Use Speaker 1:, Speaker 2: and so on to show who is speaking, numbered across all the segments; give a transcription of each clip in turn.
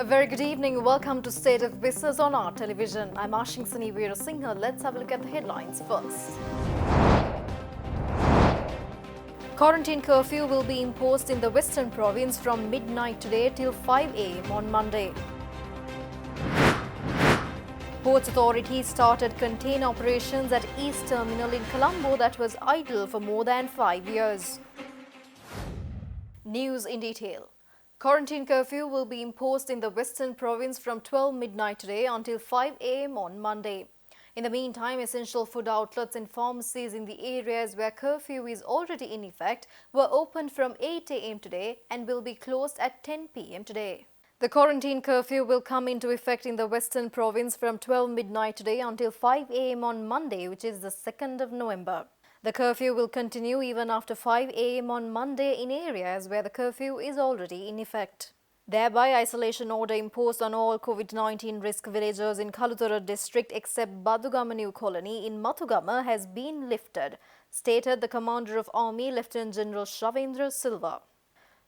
Speaker 1: very good evening. Welcome to State of Business on our television. I'm Ashingsani Veerasinghe. Let's have a look at the headlines first. Quarantine curfew will be imposed in the Western Province from midnight today till 5 a.m. on Monday. Ports Authority started contain operations at East Terminal in Colombo that was idle for more than 5 years. News in detail. Quarantine curfew will be imposed in the Western Province from 12 midnight today until 5 a.m. on Monday. In the meantime, essential food outlets and pharmacies in the areas where curfew is already in effect were opened from 8 a.m. today and will be closed at 10 p.m. today. The quarantine curfew will come into effect in the Western Province from 12 midnight today until 5 a.m. on Monday, which is the 2nd of November. The curfew will continue even after 5 a.m. on Monday in areas where the curfew is already in effect. Thereby, isolation order imposed on all COVID-19 risk villagers in Kaluthara district except Badugama New Colony in Mathugama has been lifted, stated the Commander of Army Lieutenant General Shavendra Silva.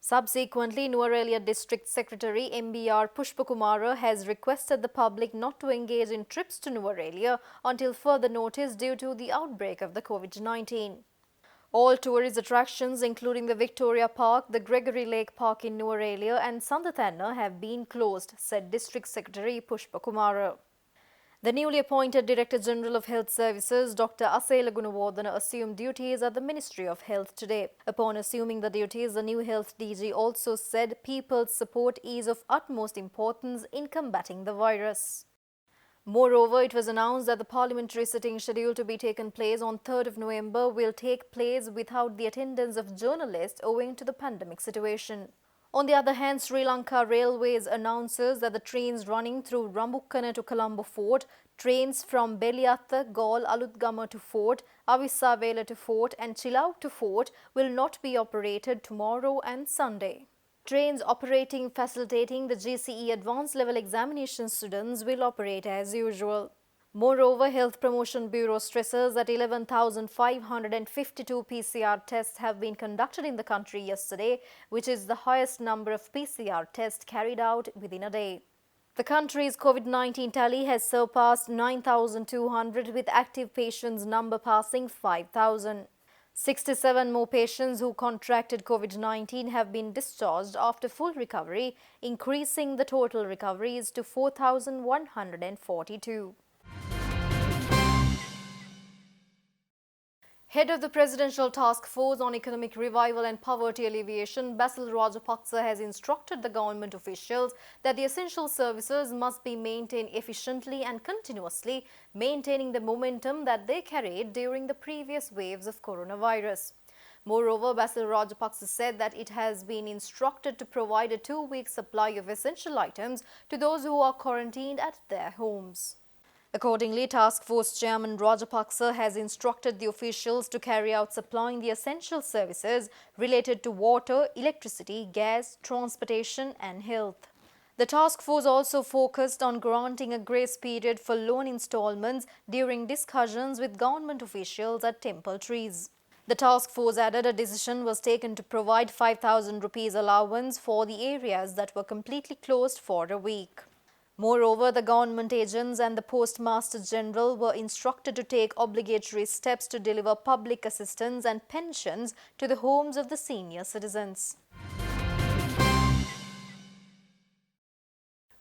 Speaker 1: Subsequently, Nuwara District Secretary MBR Pushpakumara has requested the public not to engage in trips to Nuwara until further notice due to the outbreak of the COVID-19. All tourist attractions including the Victoria Park, the Gregory Lake Park in Nuwara and Sandathanna have been closed, said District Secretary Pushpakumara. The newly appointed Director General of Health Services, Dr. Asela Gunawardana, assumed duties at the Ministry of Health today. Upon assuming the duties, the new Health DG also said people's support is of utmost importance in combating the virus. Moreover, it was announced that the parliamentary sitting scheduled to be taken place on 3rd of November will take place without the attendance of journalists owing to the pandemic situation. On the other hand, Sri Lanka Railways announces that the trains running through Rambukkana to Colombo Fort, trains from Beliatha, Gaul, Alutgama to Fort, Avissavela to Fort and Chilauk to Fort will not be operated tomorrow and Sunday. Trains facilitating the GCE Advanced Level Examination students will operate as usual. Moreover, Health Promotion Bureau stresses that 11,552 PCR tests have been conducted in the country yesterday, which is the highest number of PCR tests carried out within a day. The country's COVID-19 tally has surpassed 9,200 with active patients number passing 5,000. 67 more patients who contracted COVID-19 have been discharged after full recovery, increasing the total recoveries to 4,142. Head of the Presidential Task Force on Economic Revival and Poverty Alleviation, Basil Rajapaksa, has instructed the government officials that the essential services must be maintained efficiently and continuously, maintaining the momentum that they carried during the previous waves of coronavirus. Moreover, Basil Rajapaksa said that it has been instructed to provide a 2-week supply of essential items to those who are quarantined at their homes. Accordingly, Task Force Chairman Rajapaksa has instructed the officials to carry out supplying the essential services related to water, electricity, gas, transportation and health. The task force also focused on granting a grace period for loan installments during discussions with government officials at Temple Trees. The task force added a decision was taken to provide 5,000 rupees allowance for the areas that were completely closed for a week. Moreover, the government agents and the Postmaster General were instructed to take obligatory steps to deliver public assistance and pensions to the homes of the senior citizens.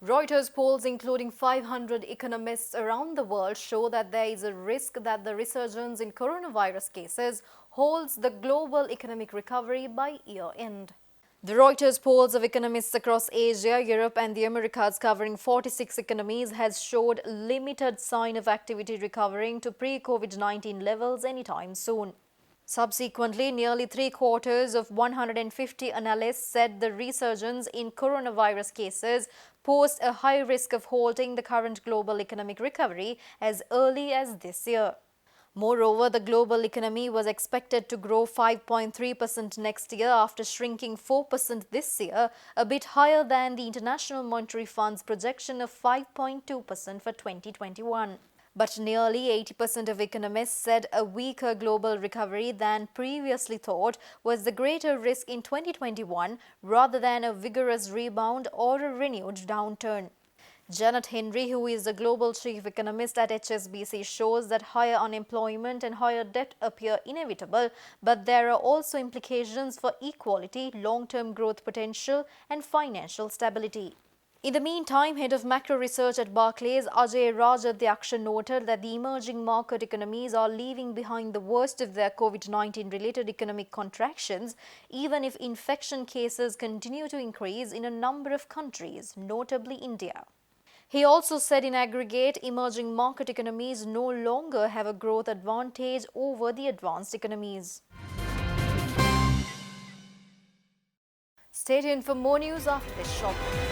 Speaker 1: Reuters polls including 500 economists around the world show that there is a risk that the resurgence in coronavirus cases holds the global economic recovery by year-end. The Reuters polls of economists across Asia, Europe and the Americas covering 46 economies has showed limited sign of activity recovering to pre-COVID-19 levels anytime soon. Subsequently, nearly 3/4 of 150 analysts said the resurgence in coronavirus cases posed a high risk of halting the current global economic recovery as early as this year. Moreover, the global economy was expected to grow 5.3% next year after shrinking 4% this year, a bit higher than the International Monetary Fund's projection of 5.2% for 2021. But nearly 80% of economists said a weaker global recovery than previously thought was the greater risk in 2021 rather than a vigorous rebound or a renewed downturn. Janet Henry, who is the global chief economist at HSBC, shows that higher unemployment and higher debt appear inevitable, but there are also implications for equality, long-term growth potential, and financial stability. In the meantime, head of macro research at Barclays, Ajay Rajadhyaksha, noted that the emerging market economies are leaving behind the worst of their COVID-19 related economic contractions, even if infection cases continue to increase in a number of countries, notably India. He also said in aggregate, emerging market economies no longer have a growth advantage over the advanced economies. Stay tuned for more news after this short break.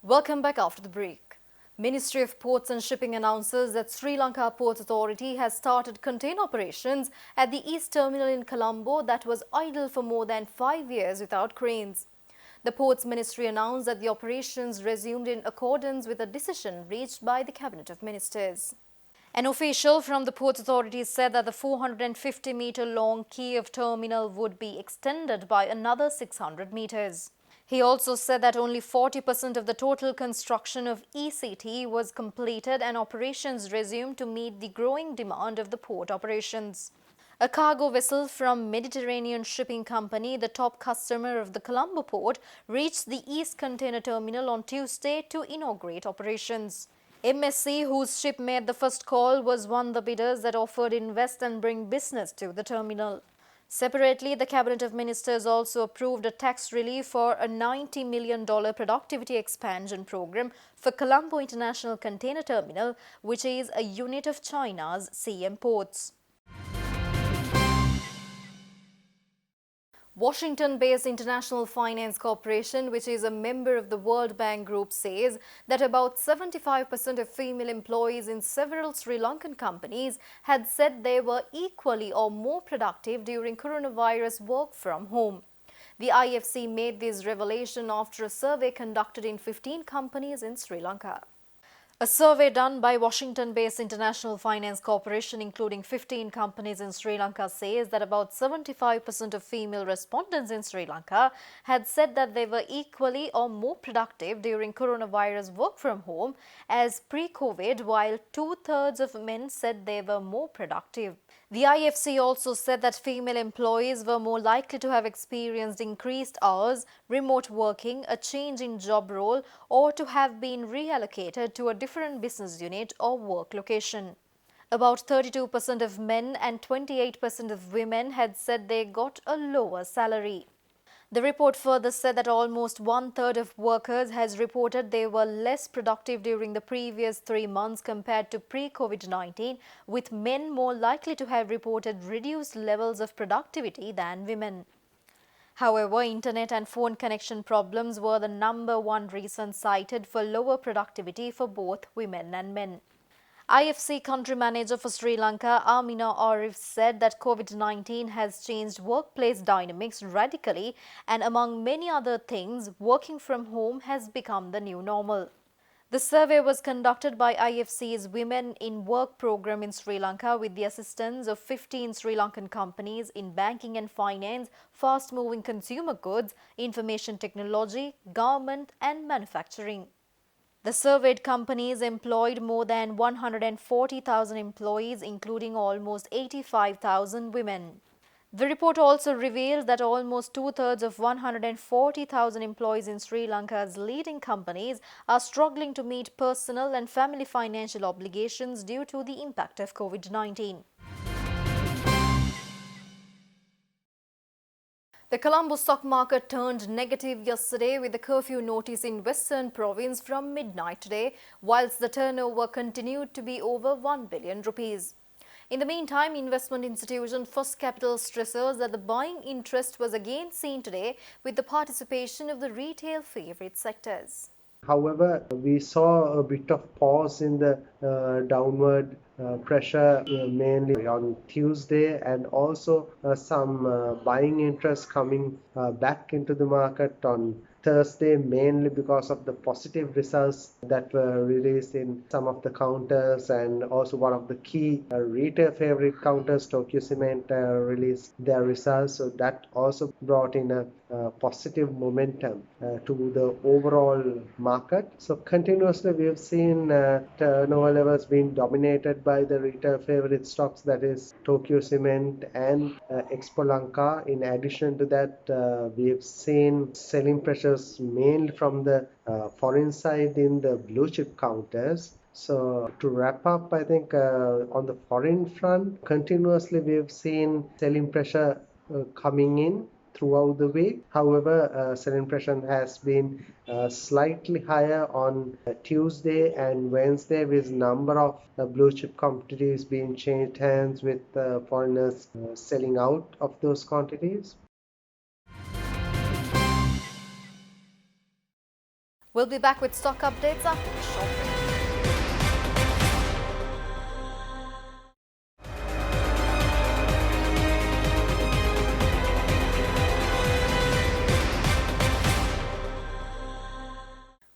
Speaker 1: Welcome back after the break. Ministry of Ports and Shipping announces that Sri Lanka Ports Authority has started container operations at the East Terminal in Colombo that was idle for more than 5 years without cranes. The Ports Ministry announced that the operations resumed in accordance with a decision reached by the Cabinet of Ministers. An official from the Ports Authority said that the 450-meter-long Kiev terminal would be extended by another 600 meters. He also said that only 40% of the total construction of ECT was completed and operations resumed to meet the growing demand of the port operations. A cargo vessel from Mediterranean Shipping Company, the top customer of the Colombo port, reached the East Container Terminal on Tuesday to inaugurate operations. MSC, whose ship made the first call, was one of the bidders that offered invest and bring business to the terminal. Separately, the Cabinet of Ministers also approved a tax relief for a $90 million productivity expansion program for Colombo International Container Terminal, which is a unit of China's CM Ports. Washington-based International Finance Corporation, which is a member of the World Bank Group, says that about 75% of female employees in several Sri Lankan companies had said they were equally or more productive during coronavirus work from home. The IFC made this revelation after a survey conducted in 15 companies in Sri Lanka. A survey done by Washington-based International Finance Corporation, including 15 companies in Sri Lanka, says that about 75% of female respondents in Sri Lanka had said that they were equally or more productive during coronavirus work from home as pre-COVID, while two-thirds of men said they were more productive. The IFC also said that female employees were more likely to have experienced increased hours, remote working, a change in job role, or to have been reallocated to a different business unit or work location. About 32% of men and 28% of women had said they got a lower salary. The report further said that almost one-third of workers has reported they were less productive during the previous 3 months compared to pre-COVID-19, with men more likely to have reported reduced levels of productivity than women. However, internet and phone connection problems were the number one reason cited for lower productivity for both women and men. IFC country manager for Sri Lanka, Amina Arif, said that COVID-19 has changed workplace dynamics radically, and among many other things, working from home has become the new normal. The survey was conducted by IFC's Women in Work program in Sri Lanka with the assistance of 15 Sri Lankan companies in banking and finance, fast-moving consumer goods, information technology, garment and manufacturing. The surveyed companies employed more than 140,000 employees, including almost 85,000 women. The report also revealed that almost two-thirds of 140,000 employees in Sri Lanka's leading companies are struggling to meet personal and family financial obligations due to the impact of COVID-19. The Colombo stock market turned negative yesterday with the curfew notice in Western Province from midnight today, whilst the turnover continued to be over 1 billion rupees. In the meantime, investment institution First Capital stresses that the buying interest was again seen today with the participation of the retail favourite sectors.
Speaker 2: However, we saw a bit of pause in the downward pressure mainly on Tuesday, and also some buying interest coming back into the market on Thursday, mainly because of the positive results that were released in some of the counters, and also one of the key retail favorite counters, Tokyo Cement, released their results. So that also brought in a positive momentum to the overall market. So continuously we have seen turnover levels being dominated by the retail favorite stocks, that is Tokyo Cement and Expo Lanka. In addition to that, we have seen selling pressures mainly from the foreign side in the blue chip counters. So to wrap up, I think on the foreign front, continuously we've seen selling pressure coming in throughout the week. However, selling pressure has been slightly higher on Tuesday and Wednesday, with number of blue chip quantities being changed hands, with foreigners selling out of those quantities.
Speaker 1: We'll be back with stock updates after the short break.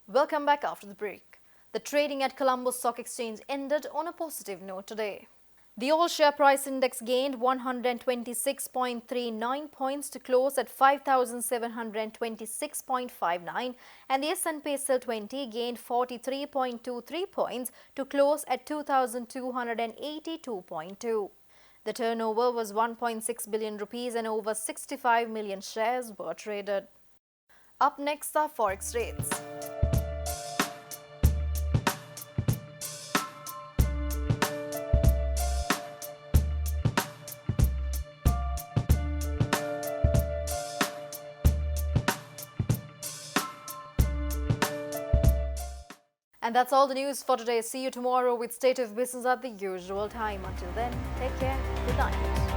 Speaker 1: Welcome back after the break. The trading at Colombo Stock Exchange ended on a positive note today. The all-share price index gained 126.39 points to close at 5,726.59, and the S&P SL 20 gained 43.23 points to close at 2,282.2. The turnover was 1.6 billion rupees and over 65 million shares were traded. Up next are forex rates. And that's all the news for today. See you tomorrow with State of Business at the usual time. Until then, take care. Good night.